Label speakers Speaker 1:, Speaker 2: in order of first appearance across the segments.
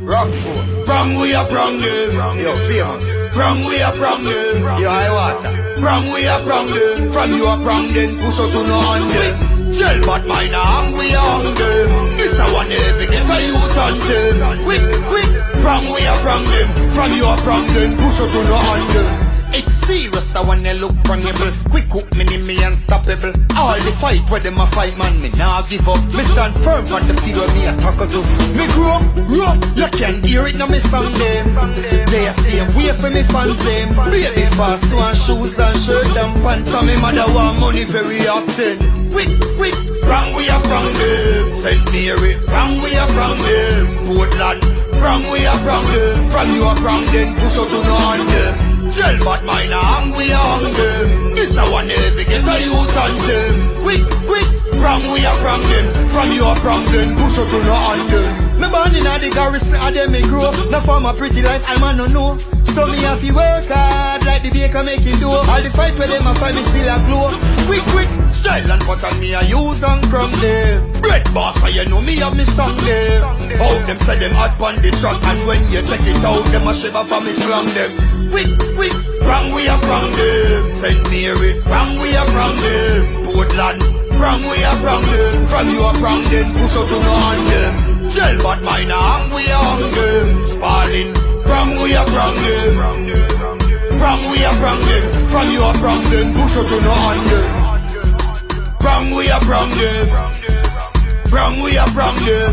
Speaker 1: Rockford, Bram we a Bram them. Yo, famous. Bram we a Bram them. Yo, I water. Bram we a Bram them. From you a Bram them, push out to no hand them. Tell bad mind a hang we a hang them. This a one every get a youth on them. Quick, quick, Bram we a Bram them. From you a Bram them, push out to no hand them. It's serious, the one they look vulnerable. Quick hook, me unstoppable. All the fight where them a fight, man, me nah give up. Me stand firm on the field where me a tackle to. Me grow up rough, you can hear it now me song them. They a same way for me fans them. Baby fast one shoes and shirt and pants. And me mother want money very often. Quick, quick, Bram we a Bram them. St. Mary, Bram we a Bram them. Portland, Bram we a Bram them. From you a Bram them, push out to no hand them. Tell bad mind a hang we a hang them. This a one every get a youth on them. Quick, quick, Bram we a Bram them. From you a Bram them, push up to no hand them. Me born inna the garrison and them me grow. Now for my pretty life I man no know. So me have to work hard like the baker making dough. All the fight where them a fight me still a glow. Quick, quick, style and butter me a use and crumb them. Bread boss so you know me have me song them. How them say them hot pon the track. And when you check it out them a shiver for me slam them. Quick, quick, Bram we a Bram them. St. Mary, Bram we a Bram them. Portland, Bram we a Bram them. From you a Bram them, push out to no hand them. Tell bad mind a hang we a hang them. Sparring, Bram we a Bram them. Bram we a Bram them. From you a Bram them, push out to no hand them. Bram we a Bram them. Bram we a Bram them.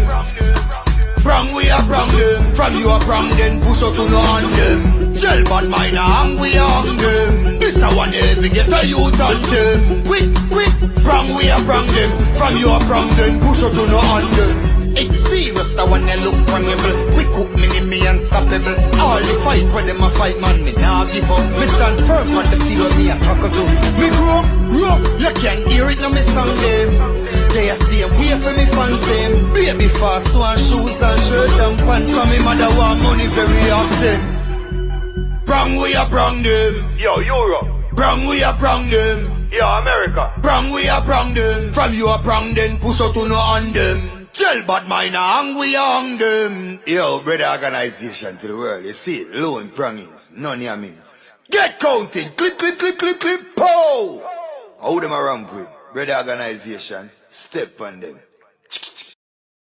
Speaker 1: Bram we a Bram them. From you a Bram them, push out to no hand them. Tell bad mind a hang we a hang them. This a one every get a youth on them. Quick, quick, Bram we a Bram them. From you a Bram them, push out to no hand them. It's serious, the one they look vulnerable. Quick hook, me unstoppable. All the fight where them a fight, man, me nah give up. Me stand firm on the field where me a tackle to. Me grow up rough, you can hear it now me song them. They a same way for me fans them. Baby fast one shoes and shirt and pants. And me mother want money very often. Bram we a Bram them. Yo, Europe. Bram we a Bram them. Yo, America. Bram we a Bram them. From you a Bram them, push out to no hand them. Tell bad mind a hang we a hang them. Yo, brother organization to the world, you see it, loan prangings, none ya means. Get counting, clip, clip, clip, clip, clip, pow! How them a ramp with? Brother organization, step on them.